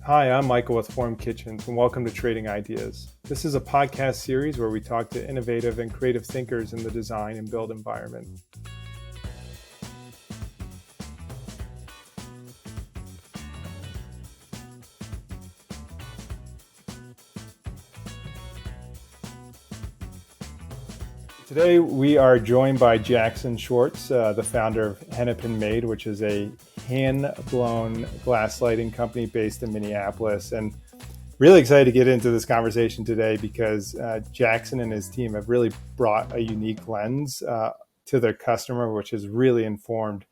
Hi, I'm Michael with Form Kitchens, and welcome to Trading Ideas. This is a podcast series where we talk to innovative and creative thinkers in the design and build environment. Today, we are joined by Jackson Schwartz, the founder of Hennepin Made, which is a hand-blown glass lighting company based in Minneapolis. And really excited to get into this conversation today because Jackson and his team have really brought a unique lens to their customer, which has really informed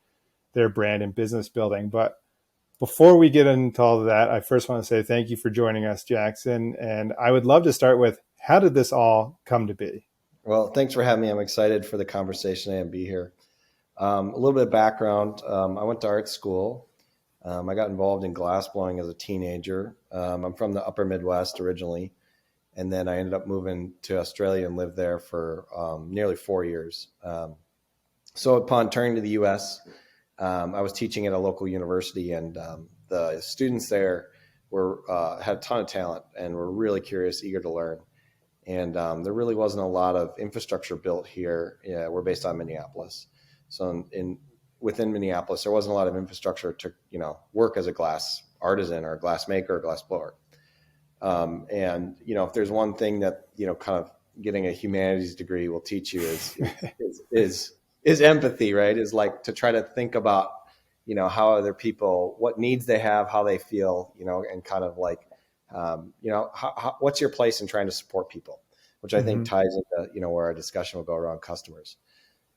their brand and business building. But before we get into all of that, I first want to say thank you for joining us, Jackson. And I would love to start with, how did this all come to be? Well, thanks for having me. I'm excited for the conversation and be here. A little bit of background. I went to art school. I got involved in glass blowing as a teenager. I'm from the upper Midwest originally. And then I ended up moving to Australia and lived there for nearly 4 years. So upon turning to the U.S., I was teaching at a local university, and the students there had a ton of talent and were really curious, eager to learn. And there really wasn't a lot of infrastructure built here. Yeah, we're based on Minneapolis. So within Minneapolis, there wasn't a lot of infrastructure to, work as a glass artisan or a glass maker or glass blower. And, if there's one thing that, kind of getting a humanities degree will teach you is empathy, right? Is like to try to think about, how other people, what needs they have, how they feel, and kind of like, what's your place in trying to support people, which I think ties into, where our discussion will go around customers.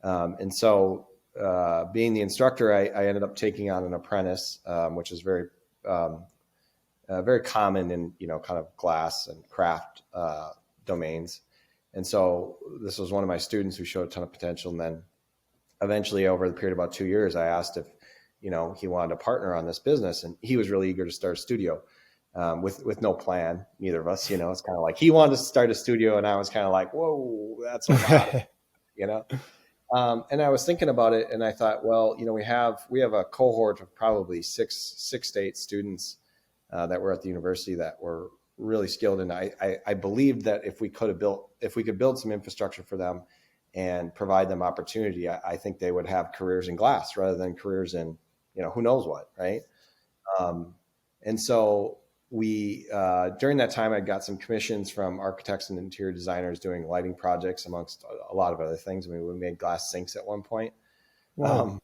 And so being the instructor, I ended up taking on an apprentice, which is very common in, kind of glass and craft domains. And so this was one of my students who showed a ton of potential. And then eventually over the period of about 2 years, I asked if, he wanted to partner on this business, and he was really eager to start a studio. With no plan, neither of us, it's kind of like he wanted to start a studio, and I was kind of like, whoa, that's a lot, and I was thinking about it, and I thought, well, we have a cohort of probably six to eight students that were at the university that were really skilled, and I believed that if we could build some infrastructure for them and provide them opportunity, I think they would have careers in glass rather than careers in who knows what, right? And so we during that time, I got some commissions from architects and interior designers doing lighting projects, amongst a lot of other things. I mean, we made glass sinks at one point, Wow.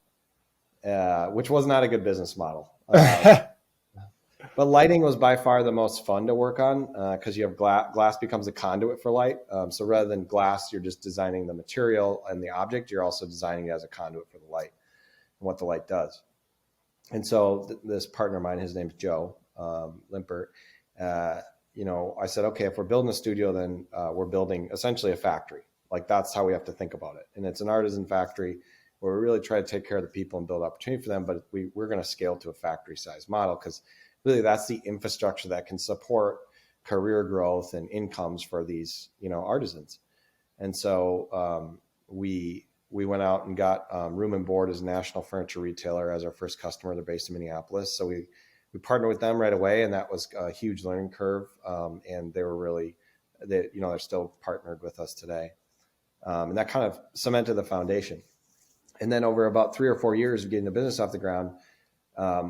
Which was not a good business model. But lighting was by far the most fun to work on because you have glass becomes a conduit for light. So rather than glass, you're just designing the material and the object. You're also designing it as a conduit for the light and what the light does. And so this partner of mine, his name's Joe Limpert, I said, okay, if we're building a studio, then we're building essentially a factory. Like that's how we have to think about it. And it's an artisan factory where we really try to take care of the people and build opportunity for them. But we're going to scale to a factory size model because really that's the infrastructure that can support career growth and incomes for these, artisans. And so we went out and got Room and Board as a national furniture retailer as our first customer. They're based in Minneapolis. So we partnered with them right away, and that was a huge learning curve. And they were really, they're still partnered with us today. And that kind of cemented the foundation. And then over about 3 or 4 years of getting the business off the ground,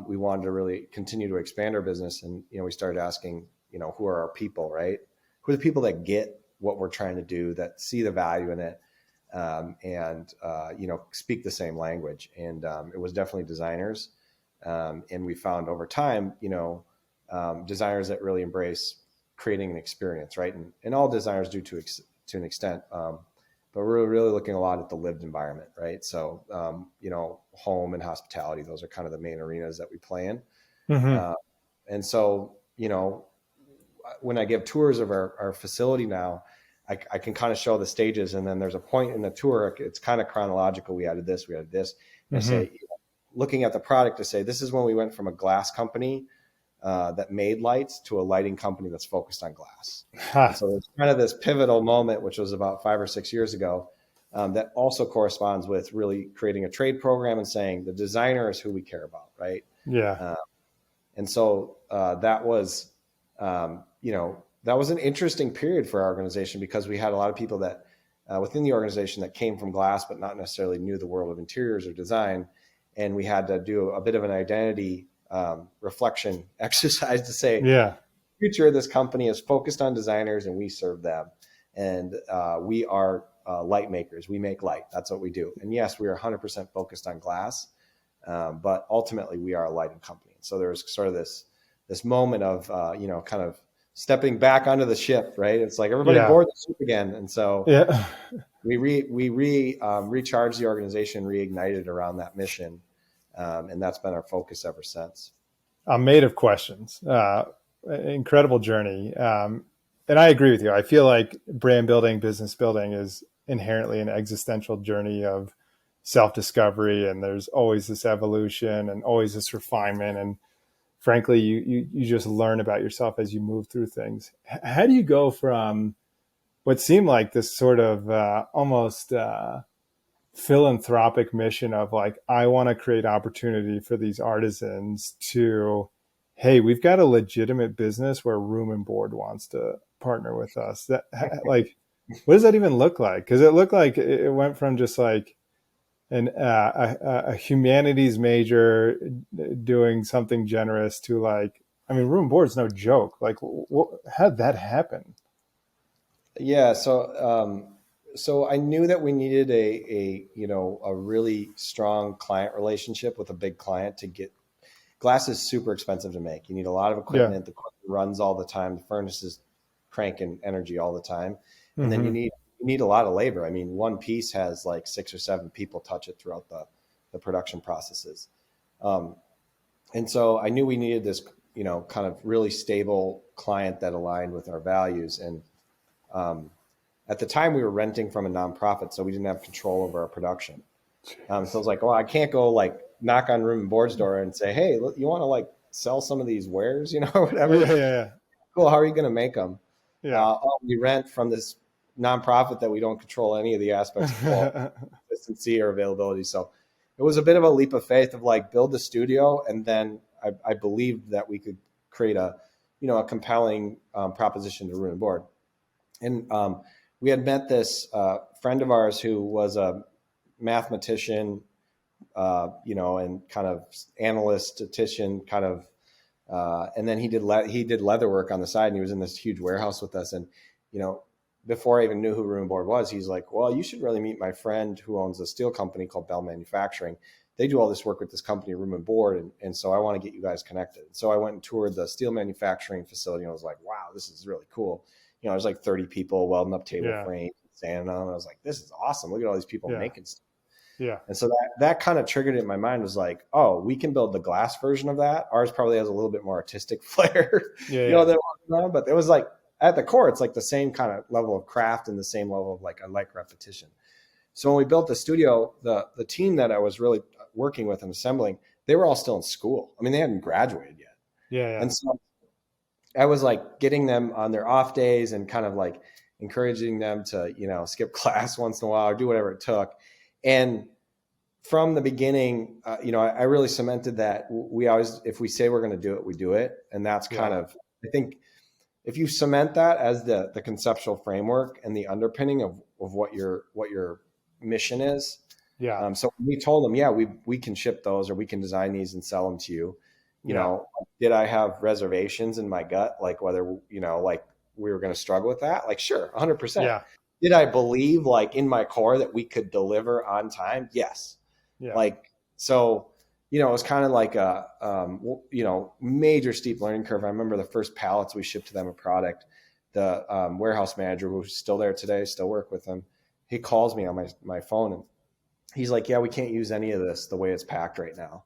we wanted to really continue to expand our business. And, we started asking, who are our people, right? Who are the people that get what we're trying to do, that see the value in it, and speak the same language. And it was definitely designers. And we found over time, designers that really embrace creating an experience, right? And all designers do to an extent, but we're really looking a lot at the lived environment, right? So, home and hospitality, those are kind of the main arenas that we play in. And so, when I give tours of our facility now, I can kind of show the stages, and then there's a point in the tour, it's kind of chronological. We added this. And I say, looking at the product to say, this is when we went from a glass company that made lights to a lighting company that's focused on glass. So there's kind of this pivotal moment, which was about 5 or 6 years ago, that also corresponds with really creating a trade program and saying the designer is who we care about, right? Yeah. And so that was, that was an interesting period for our organization because we had a lot of people that within the organization that came from glass, but not necessarily knew the world of interiors or design. And we had to do a bit of an identity reflection exercise to say, Yeah. the future of this company is focused on designers and we serve them. And we are light makers. We make light. That's what we do. And yes, we are 100% focused on glass, but ultimately we are a lighting company. So there was sort of this moment of, kind of stepping back onto the ship, right? It's like everybody board the ship again. And so we recharged the organization, reignited around that mission. And that's been our focus ever since. I'm made of questions. Incredible journey. And I agree with you. I feel like brand building, business building is inherently an existential journey of self-discovery. And there's always this evolution and always this refinement. And frankly, you just learn about yourself as you move through things. How do you go from what seemed like this sort of almost philanthropic mission of like, I want to create opportunity for these artisans to, hey, we've got a legitimate business where Room and Board wants to partner with us? That, like, what does that even look like? Because it looked like it went from just like a humanities major doing something generous to like, I mean, Room and Board's no joke. Like, how did that happen? Yeah. So I knew that we needed a really strong client relationship with a big client to get. Glass is super expensive to make. You need a lot of equipment. Yeah. The equipment runs all the time. The furnace is cranking energy all the time. And then you need a lot of labor. I mean, one piece has like 6 or 7 people touch it throughout the production processes. And so I knew we needed this, kind of really stable client that aligned with our values. And at the time we were renting from a nonprofit, so we didn't have control over our production. So I was like, well, I can't go like knock on Room and Board's door and say, hey, look, you want to like sell some of these wares, or whatever? Yeah. Cool. How are you going to make them? Yeah. We rent from this nonprofit that we don't control any of the aspects of consistency or availability. So it was a bit of a leap of faith of like build the studio. And then I believed that we could create a compelling proposition to Room and Board. And we had met this friend of ours who was a mathematician, and kind of analyst, statistician, kind of, and then he did leather work on the side, and he was in this huge warehouse with us. And, before I even knew who Room and Board was, he's like, well, you should really meet my friend who owns a steel company called Bell Manufacturing. They do all this work with this company, Room and Board. And so I want to get you guys connected. So I went and toured the steel manufacturing facility, and I was like, wow, this is really cool. There's like 30 people welding up table frames, sanding them. And I was like, this is awesome. Look at all these people making stuff. Yeah. And so that kind of triggered it in my mind, was like, oh, we can build the glass version of that. Ours probably has a little bit more artistic flair, but it was like at the core, it's like the same kind of level of craft and the same level of like I like repetition. So when we built the studio, the team that I was really working with and assembling, they were all still in school. I mean, they hadn't graduated yet. Yeah. And so I was like getting them on their off days and kind of like encouraging them to, skip class once in a while or do whatever it took. And from the beginning, I really cemented that we always, if we say we're going to do it, we do it. And that's kind of, I think if you cement that as the conceptual framework and the underpinning of what your mission is. Yeah. So we told them, we can ship those, or we can design these and sell them to you. Did I have reservations in my gut? Like whether, like we were going to struggle with that? Like, sure. 100%. Yeah. Did I believe like in my core that we could deliver on time? Yes. Yeah. Like, so, it was kind of like a, major steep learning curve. I remember the first pallets we shipped to them a product, the warehouse manager, who's still there today, still work with him. He calls me on my phone and he's like, yeah, we can't use any of this the way it's packed right now.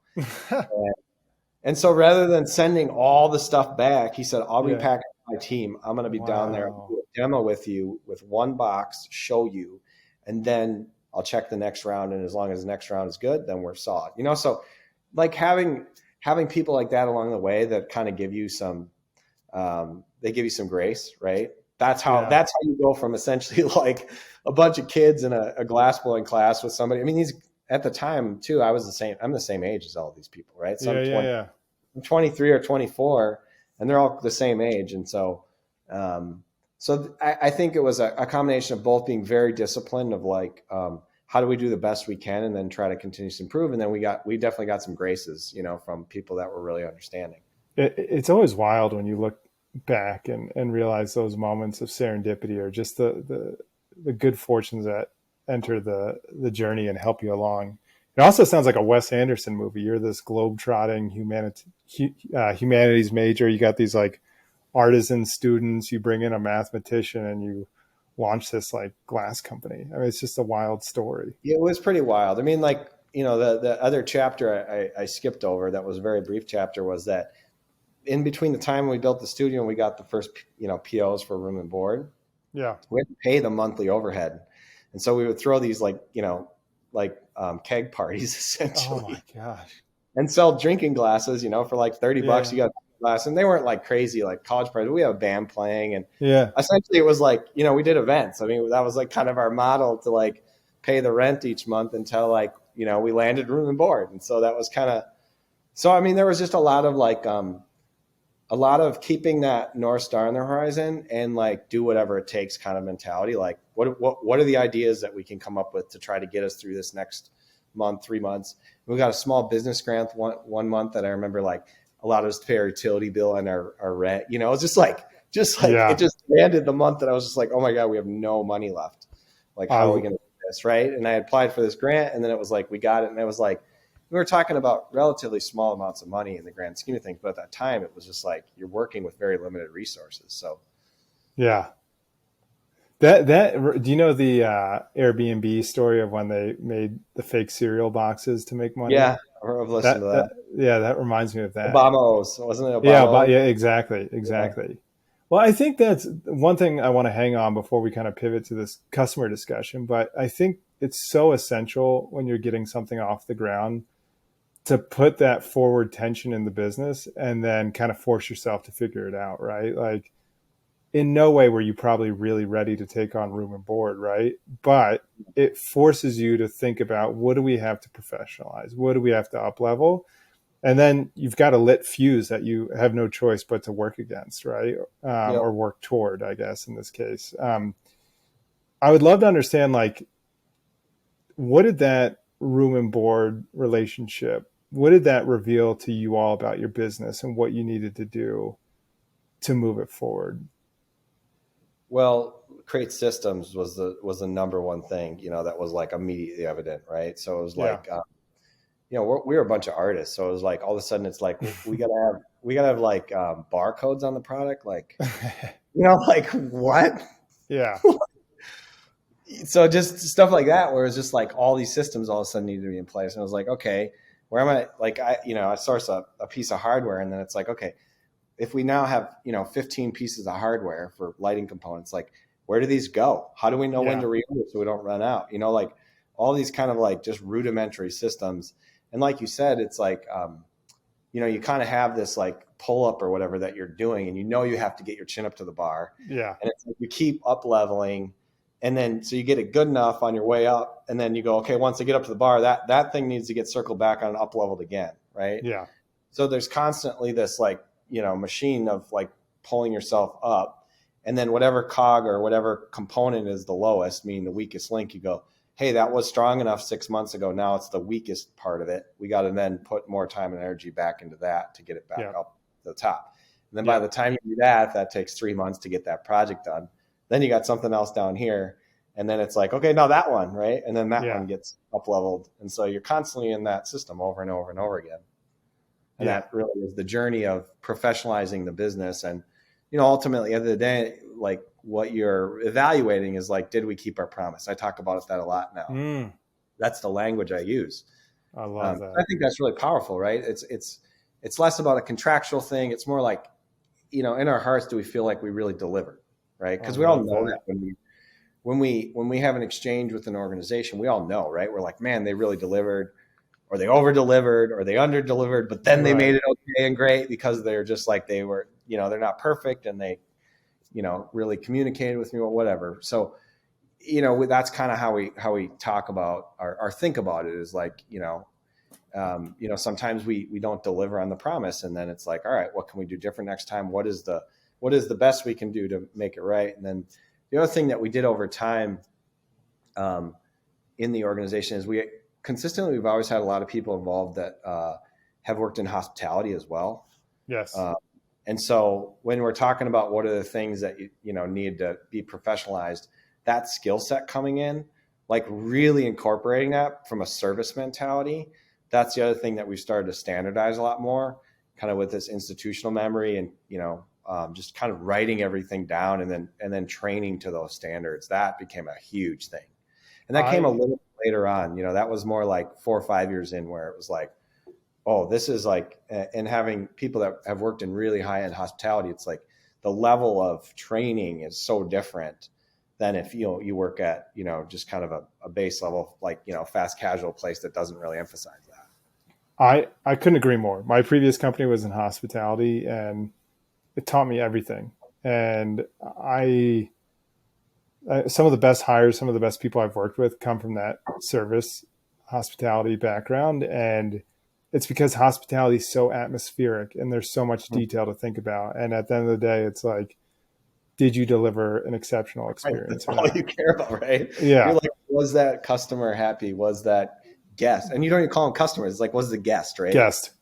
And so rather than sending all the stuff back, he said, I'll repack my team. I'm going to be down there, do a demo with you with one box, show you, and then I'll check the next round. And as long as the next round is good, then we're solid. So like having people like that along the way that kind of give you some, they give you some grace, right? That's how you go from essentially like a bunch of kids in a glass blowing class with somebody. I mean, at the time too, I'm the same age as all these people, right? So I'm I'm 23 or 24, and they're all the same age. And so, I think it was a combination of both being very disciplined of like, how do we do the best we can, and then try to continue to improve. And then we definitely got some graces, from people that were really understanding. It's always wild when you look back and realize those moments of serendipity are just the good fortunes that enter the journey and help you along. It also sounds like a Wes Anderson movie. You're this globe-trotting humanities major. You got these like artisan students. You bring in a mathematician and you launch this like glass company. I mean, it's just a wild story. It was pretty wild. I mean, like, the other chapter I skipped over that was a very brief chapter was that in between the time we built the studio and we got the first, POs for room and board, Yeah. we had to pay the monthly overhead. And so we would throw these keg parties essentially. Oh my gosh. And sell drinking glasses, for like $30, you got a glass. And they weren't like crazy, like college parties. We have a band playing. And essentially it was like, we did events. I mean, that was like kind of our model to like pay the rent each month until like, we landed room and board. And so that was I mean, there was just a lot of like, a lot of keeping that North Star on the horizon and like do whatever it takes kind of mentality. Like what are the ideas that we can come up with to try to get us through this next month, 3 months? We got a small business grant one month that I remember like allowed us to pay our utility bill and our rent. It was just like it just landed the month that I was just like, oh my God, we have no money left. Like, how are we going to do this? Right. And I applied for this grant and then it was like, we got it. And it was like, we were talking about relatively small amounts of money in the grand scheme of things, but at that time it was just like you're working with very limited resources. So, yeah, that do you know the Airbnb story of when they made the fake cereal boxes to make money? Yeah, I've listened to that. That reminds me of that. Obama's, wasn't it? Obama? Yeah, exactly. Yeah. Well, I think that's one thing I want to hang on before we kind of pivot to this customer discussion. But I think it's so essential when you're getting something off the ground to put that forward tension in the business and then kind of force yourself to figure it out, right? Like in no way were you probably really ready to take on room and board, right? But it forces you to think about what do we have to professionalize? What do we have to up level? And then you've got a lit fuse that you have no choice but to work against, right? Or work toward, I guess, in this case. I would love to understand, like, what did that room and board relationship, what did that reveal to you all about your business and what you needed to do to move it forward? Well, create systems was the number one thing, that was like immediately evident, right? So it was like, we're a bunch of artists, so it was like all of a sudden it's like we gotta have like barcodes on the product, like like what? Yeah. So just stuff like that, where it's just like all these systems all of a sudden need to be in place, and I was like, okay, where am I? Like I source a piece of hardware, and then it's like, okay, if we now have 15 pieces of hardware for lighting components, like where do these go? How do we know when to reorder so we don't run out? Like all these kind of like just rudimentary systems. And like you said, it's like, you kind of have this like pull up or whatever that you're doing, and you have to get your chin up to the bar. Yeah. And it's like you keep up leveling, and then so you get it good enough on your way up, and then you go, okay, once I get up to the bar, that thing needs to get circled back on and up leveled again, right? Yeah. So there's constantly this like machine of like pulling yourself up, and then whatever cog or whatever component is the lowest, meaning the weakest link, you go, hey, that was strong enough 6 months ago. Now it's the weakest part of it. We got to then put more time and energy back into that to get it back up to the top. And then by the time you do that takes 3 months to get that project done. Then you got something else down here. And then it's like, okay, now that one, right? And then that one gets up leveled. And so you're constantly in that system over and over and over again. And that really is the journey of professionalizing the business. And, ultimately at the end of the day, like what you're evaluating is like, did we keep our promise? I talk about that a lot now. That's the language I use. I love that. I think that's really powerful, right? It's less about a contractual thing. It's more like, in our hearts, do we feel like we really delivered, right? Because we all know that when we have an exchange with an organization, we all know, right? We're like, man, they really delivered, or they over delivered, or they under delivered, but then they made it okay and great because they're just like, they were, they're not perfect, and they, really communicated with me or whatever. So, that's kind of how we talk about or think about it, is like, sometimes we don't deliver on the promise, and then it's like, all right, what can we do different next time? What is the best we can do to make it right? And then the other thing that we did over time in the organization is we've always had a lot of people involved that have worked in hospitality as well. Yes. And so when we're talking about what are the things that need to be professionalized, that skill set coming in, like really incorporating that from a service mentality, that's the other thing that we've started to standardize a lot more, kind of with this institutional memory and just kind of writing everything down and then training to those standards. That became a huge thing, and that came a little later on. That was more like 4 or 5 years in, where it was like, oh, this is like, and having people that have worked in really high-end hospitality, it's like the level of training is so different than if you work at just kind of a base level, like fast casual place that doesn't really emphasize that. I couldn't agree more. My previous company was in hospitality, and it taught me everything. And some of the best hires, some of the best people I've worked with come from that service hospitality background. And it's because hospitality is so atmospheric and there's so much detail to think about. And at the end of the day, it's like, did you deliver an exceptional experience? That's all you care about, right? Yeah. You're like, was that customer happy? Was that guest? And you don't even call them customers. It's like, was the guest, right? Guest.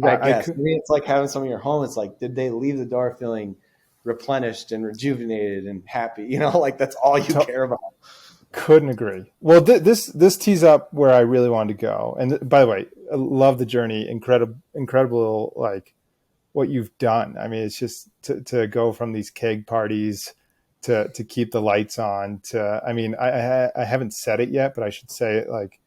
I mean, it's like having some of your home. It's like, did they leave the door feeling replenished and rejuvenated and happy? Like that's all you care about. Couldn't agree. Well, this tees up where I really wanted to go. And by the way, I love the journey. Incredible, like what you've done. I mean, it's just to go from these keg parties to keep the lights on to, I mean, I haven't said it yet, but I should say it. Like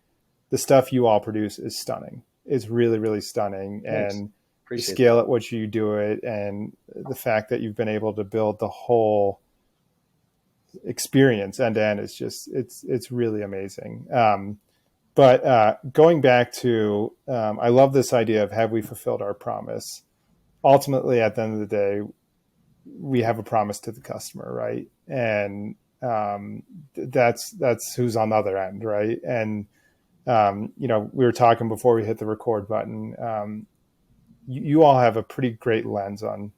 the stuff you all produce is stunning. It's really, really stunning. Thanks. And the scale at which you do it and the fact that you've been able to build the whole experience end to end is just, it's really amazing. But going back to, I love this idea of have we fulfilled our promise? Ultimately, at the end of the day, we have a promise to the customer, right? And that's who's on the other end, right? And we were talking before we hit the record button. You all have a pretty great lens on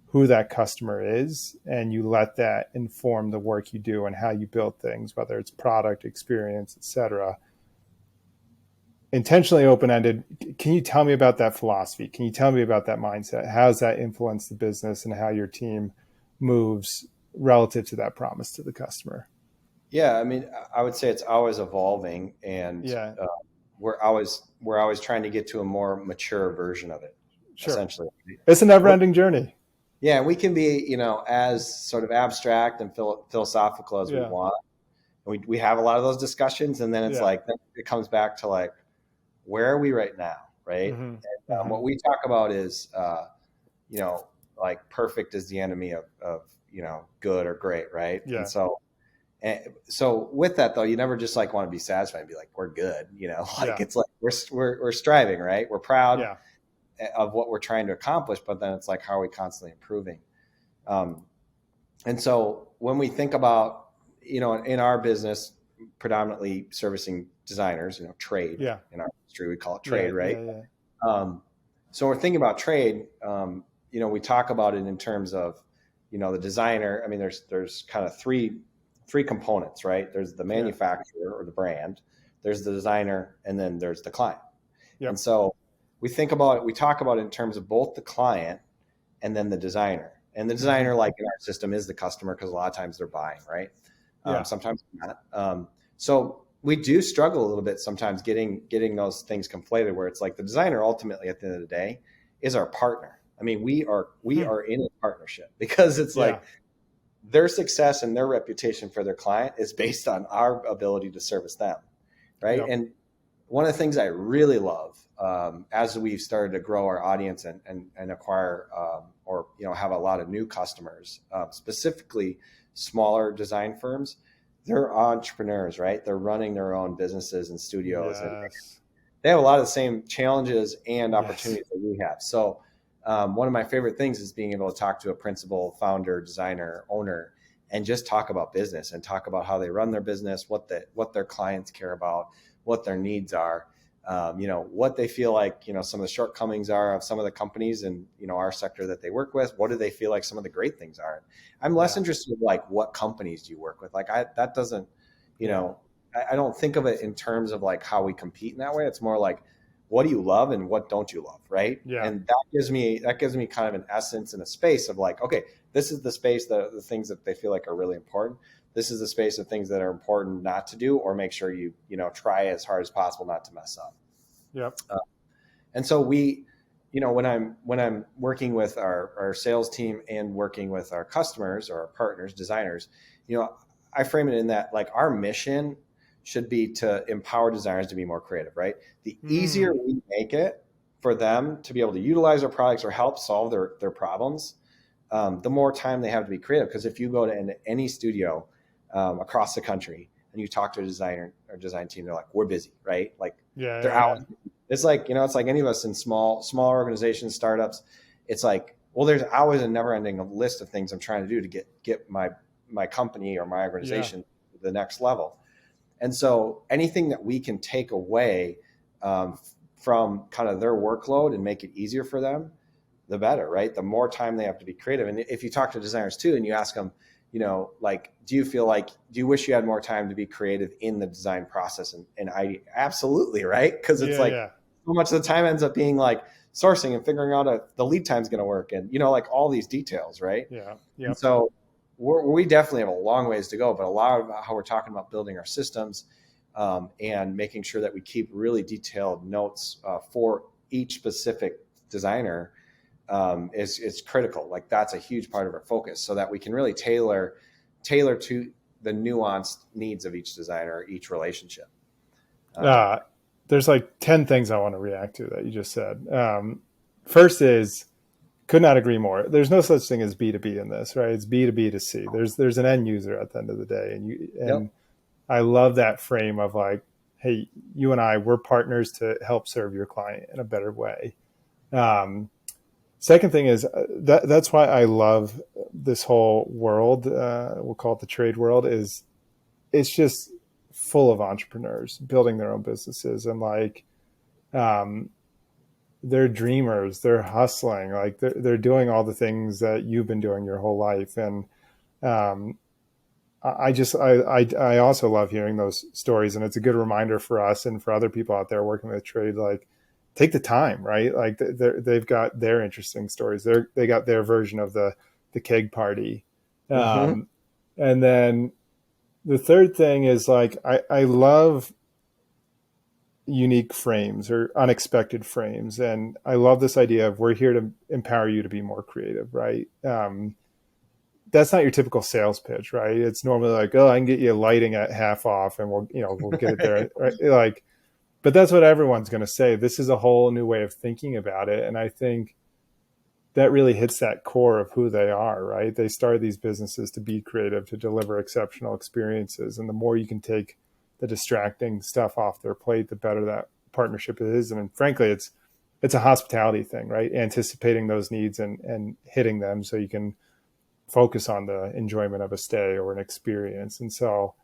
who that customer is, and you let that inform the work you do and how you build things, whether it's product, experience, etc. Intentionally open-ended. Can you tell me about that philosophy? Can you tell me about that mindset? How does that influence the business and how your team moves relative to that promise to the customer? Yeah, I mean, I would say it's always evolving, and we're always trying to get to a more mature version of it. Sure. Essentially, it's a never-ending journey. Yeah, we can be, as sort of abstract and philosophical as we want. We have a lot of those discussions, and then it's like then it comes back to like, where are we right now, right? Mm-hmm. And what we talk about is, like perfect is the enemy of good or great, right? Yeah. And so with that though, you never just like want to be satisfied and be like, we're good, it's like we're striving, right? We're proud of what we're trying to accomplish, but then it's like, how are we constantly improving? And so when we think about, in our business, predominantly servicing designers, trade in our industry, we call it trade, right? So when we're thinking about trade, we talk about it in terms of, the designer. I mean, there's kind of three components, right? There's the manufacturer or the brand, there's the designer, and then there's the client. Yep. And so we talk about it in terms of both the client and then the designer. And the designer, like in our system, is the customer because a lot of times they're buying, right? Sometimes not. So we do struggle a little bit sometimes getting those things conflated, where it's like the designer ultimately at the end of the day is our partner. I mean, we are in a partnership because it's like their success and their reputation for their client is based on our ability to service them, right? Yep. And one of the things I really love as we've started to grow our audience and acquire or have a lot of new customers, specifically smaller design firms, they're entrepreneurs, right? They're running their own businesses and studios, and they have a lot of the same challenges and opportunities that we have. So one of my favorite things is being able to talk to a principal, founder, designer, owner, and just talk about business and talk about how they run their business, what their clients care about, what their needs are. what they feel like, some of the shortcomings are of some of the companies and, our sector that they work with. What do they feel like some of the great things are? I'm less interested in like, what companies do you work with? Like that doesn't, I don't think of it in terms of like how we compete in that way. It's more like, what do you love and what don't you love? Right. Yeah. And that gives me kind of an essence and a space of like, okay, this is the space, the things that they feel like are really important. This is the space of things that are important not to do, or make sure you try as hard as possible not to mess up. Yep. And so we, when I'm working with our sales team and working with our customers or our partners, designers, I frame it in that like our mission should be to empower designers to be more creative, right? The easier we make it for them to be able to utilize our products or help solve their problems, the more time they have to be creative. Because if you go to any studio across the country and you talk to a designer or design team, they're like, we're busy, right? Like they're out. It's like, it's like any of us in small organizations, startups. It's like, well, there's always a never ending list of things I'm trying to do to get my company or my organization to the next level. And so anything that we can take away from kind of their workload and make it easier for them, the better, right? The more time they have to be creative. And if you talk to designers too, and you ask them, like, do you wish you had more time to be creative in the design process? And I absolutely, right? Because it's so much of the time ends up being like sourcing and figuring out the lead time is going to work, and like all these details, right? Yeah. And so we definitely have a long ways to go, but a lot of how we're talking about building our systems and making sure that we keep really detailed notes for each specific designer is critical. Like that's a huge part of our focus, so that we can really tailor to the nuanced needs of each designer, each relationship. There's like 10 things I want to react to that you just said. First is, could not agree more. There's no such thing as B2B in this, right? It's B2B to C. There's an end user at the end of the day. And I love that frame of like, hey, you and I, we're partners to help serve your client in a better way. Second thing is that's why I love this whole world. We'll call it the trade world. Is it's just full of entrepreneurs building their own businesses, and like they're dreamers, they're hustling, like they're doing all the things that you've been doing your whole life. And I also love hearing those stories, and it's a good reminder for us and for other people out there working with trade, like take the time, right? Like they've got their interesting stories. They got their version of the keg party. And then the third thing is like, I love unique frames or unexpected frames. And I love this idea of we're here to empower you to be more creative, right? That's not your typical sales pitch, right? It's normally like, oh, I can get you lighting at half off and we'll get it there. Right? Like, but that's what everyone's going to say. This is a whole new way of thinking about it. And I think that really hits that core of who they are, right? They started these businesses to be creative, to deliver exceptional experiences. And the more you can take the distracting stuff off their plate, the better that partnership is. And frankly, it's a hospitality thing, right? Anticipating those needs and hitting them so you can focus on the enjoyment of a stay or an experience. And so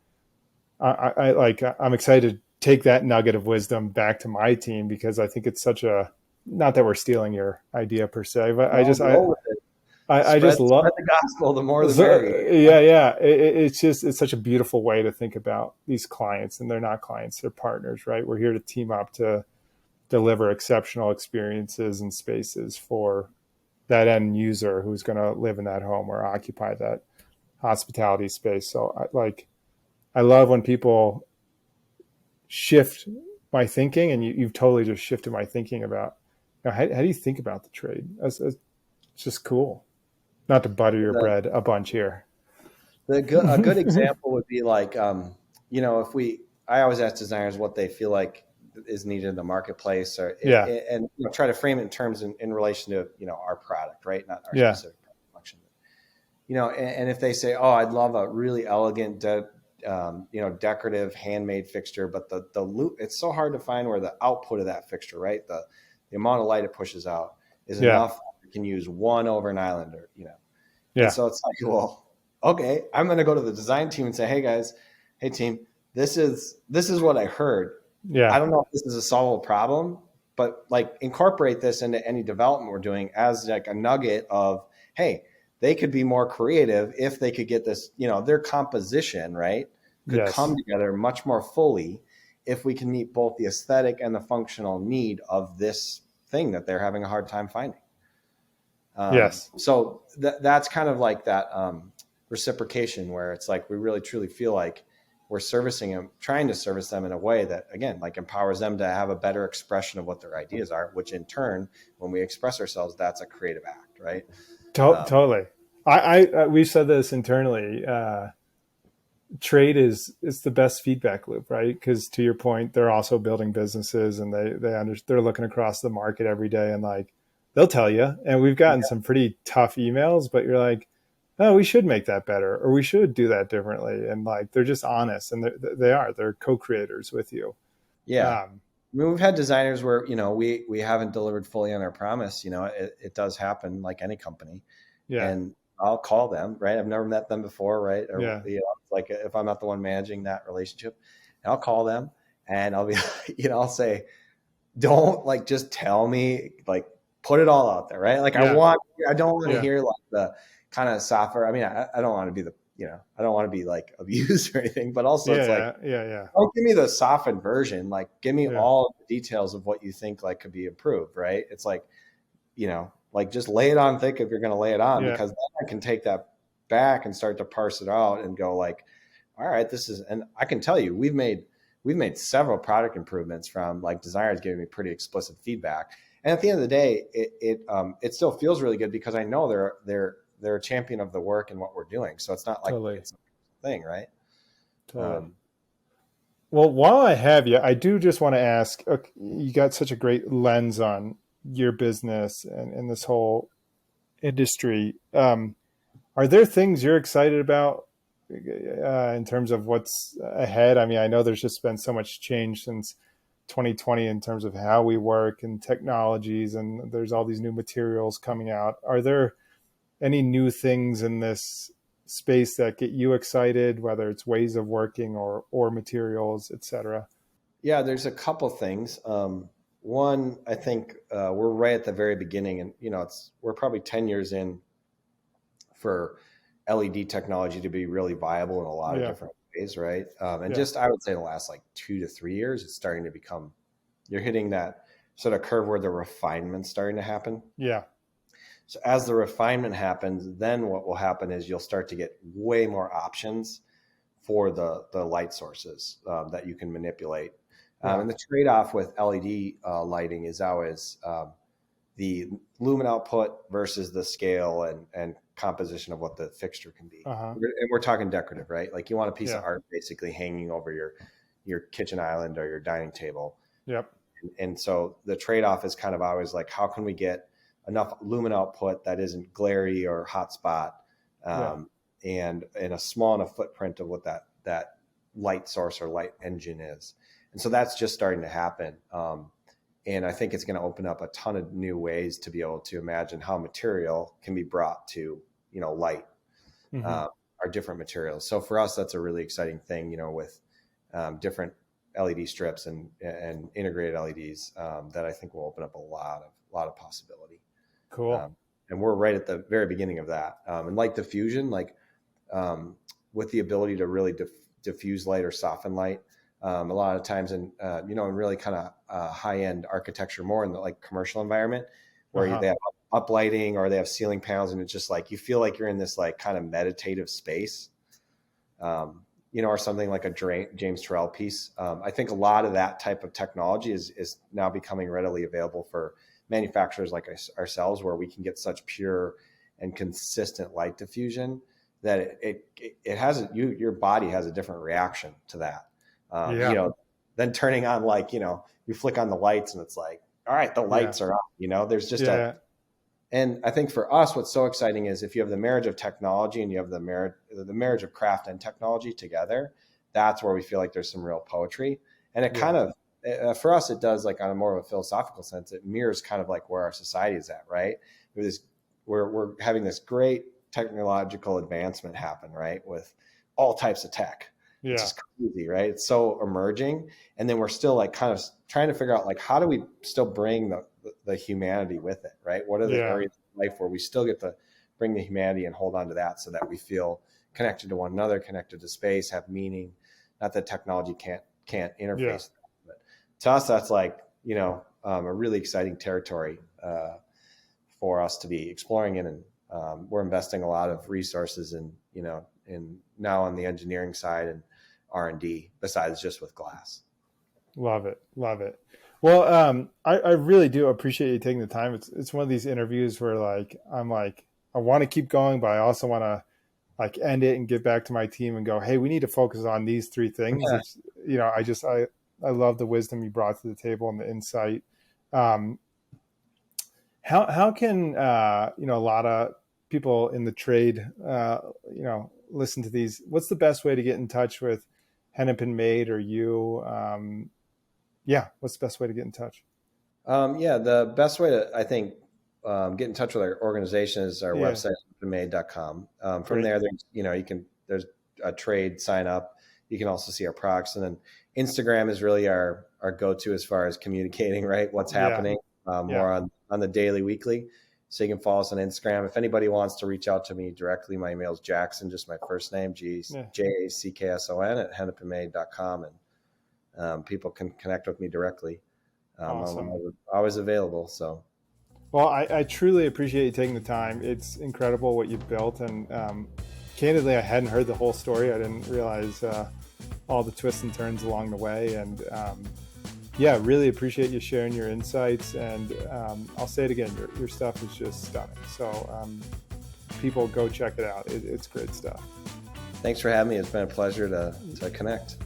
I'm excited to take that nugget of wisdom back to my team, because I think it's such a, not that we're stealing your idea per se, but I just love the gospel. The more the merrier. Yeah. It's such a beautiful way to think about these clients, and they're not clients, they're partners, right? We're here to team up to deliver exceptional experiences and spaces for that end user who's going to live in that home or occupy that hospitality space. So I love when people shift my thinking, and you've totally just shifted my thinking about, how do you think about the trade? It's just cool. Not to butter your bread a bunch here. A good example would be like, I always ask designers what they feel like is needed in the marketplace, and try to frame it in terms in relation to, our product, right? Not our specific function. And if they say, oh, I'd love a really elegant, decorative handmade fixture, but the loop, it's so hard to find where the output of that fixture, right? The amount of light it pushes out is enough. You can use one over an island, or, And so it's like, well, okay, I'm going to go to the design team and say, hey guys, hey team, this is what I heard. Yeah. I don't know if this is a solvable problem, but like incorporate this into any development we're doing as like a nugget of, hey, they could be more creative if they could get this, their composition, right, could come Yes. together much more fully if we can meet both the aesthetic and the functional need of this thing that they're having a hard time finding. Yes. So that's kind of like that reciprocation where it's like we really truly feel like we're servicing them, trying to service them in a way that, again, like empowers them to have a better expression of what their ideas are, which in turn, when we express ourselves, that's a creative act, right? Totally. We've said this internally. Trade is the best feedback loop, right? Because to your point, they're also building businesses, and they're looking across the market every day, and like they'll tell you. And we've gotten some pretty tough emails, but you're like, oh, we should make that better, or we should do that differently. And like they're just honest, and they're co-creators with you. Yeah. I mean, we've had designers where, we haven't delivered fully on our promise. It does happen like any company. Yeah. And I'll call them, right? I've never met them before, right? Or, Yeah. like if I'm not the one managing that relationship, and I'll call them and I'll be, I'll say, don't like, just tell me, like, put it all out there, right? Like I don't want to hear like the kind of softer. I mean, I don't want to be I don't want to be like abused or anything, but also it's like, don't give me the softened version. Like, give me all the details of what you think like could be improved, right? It's like, like just lay it on thick if you're going to lay it on, because then I can take that back and start to parse it out and go like, all right, and I can tell you, we've made several product improvements from like designers giving me pretty explicit feedback. And at the end of the day, it still feels really good because I know they're a champion of the work and what we're doing. So it's not like it's a thing, right? Totally. Well, while I have you, I do just want to ask, you got such a great lens on your business and this whole industry. Are there things you're excited about in terms of what's ahead? I mean, I know there's just been so much change since 2020 in terms of how we work and technologies, and there's all these new materials coming out. Are there any new things in this space that get you excited, whether it's ways of working or materials, et cetera? Yeah, there's a couple things. One, I think we're right at the very beginning, and we're probably 10 years in for LED technology to be really viable in a lot of different ways, right? And just I would say the last like 2 to 3 years, it's starting to become, you're hitting that sort of curve where the refinement's starting to happen. Yeah. So as the refinement happens, then what will happen is you'll start to get way more options for the light sources that you can manipulate. And the trade-off with LED lighting is always the lumen output versus the scale and composition of what the fixture can be. And we're talking decorative, right? Like you want a piece of art basically hanging over your kitchen island or your dining table. Yep. And so the trade-off is kind of always like, how can we get enough lumen output that isn't glary or hot spot, and a small enough footprint of what that light source or light engine is. And so that's just starting to happen. And I think it's going to open up a ton of new ways to be able to imagine how material can be brought to, light, or different materials. So for us, that's a really exciting thing, with different LED strips and integrated LEDs that I think will open up a lot of possibility. Cool. And we're right at the very beginning of that. And light diffusion, with the ability to really diffuse light or soften light, a lot of times in really kind of high-end architecture, more in the like commercial environment where they have uplighting or they have ceiling panels, and it's just like you feel like you're in this like kind of meditative space, or something like a James Turrell piece. I think a lot of that type of technology is now becoming readily available for manufacturers like ourselves, where we can get such pure and consistent light diffusion that it has your body has a different reaction to that. Then turning on you flick on the lights and it's like, all right, the lights are on. There's just and I think for us, what's so exciting is if you have the marriage of technology and you have the marriage of craft and technology together, that's where we feel like there's some real poetry. And it kind of, for us, it does like on a more of a philosophical sense, it mirrors kind of like where our society is at, right? We're having this great technological advancement happen, right? With all types of tech. It's Yeah. just crazy, right? It's so emerging. And then we're still like kind of trying to figure out like, how do we still bring the humanity with it, right? What are the Yeah. areas of life where we still get to bring the humanity and hold on to that so that we feel connected to one another, connected to space, have meaning. Not that technology can't interface, Yeah. but to us, that's like, a really exciting territory for us to be exploring in. And we're investing a lot of resources in now on the engineering side and R&D besides just with glass. Love it. Love it. Well, I really do appreciate you taking the time. It's one of these interviews where I'm like, I want to keep going, but I also want to like end it and get back to my team and go, hey, we need to focus on these three things. Yeah. It's, I love the wisdom you brought to the table and the insight. Um, how can, a lot of people in the trade, listen to these? What's the best way to get in touch with Hennepin Made or you? What's the best way to get in touch? The best way to, I think, get in touch with our organization is our Yeah. website, hennepinmade.com. From Great. there, there's a trade sign up. You can also see our products, and then Instagram is really our go-to as far as communicating, right? What's happening more on the daily, weekly. So you can follow us on Instagram. If anybody wants to reach out to me directly, my email is Jackson, just my first name, Jackson at hennepinmade.com. And people can connect with me directly. Awesome. I'm always available. So, well, I truly appreciate you taking the time. It's incredible what you've built, and candidly, I hadn't heard the whole story. I didn't realize all the twists and turns along the way, and really appreciate you sharing your insights. And I'll say it again, your stuff is just stunning. So people go check it out. It's great stuff. Thanks for having me. It's been a pleasure to connect.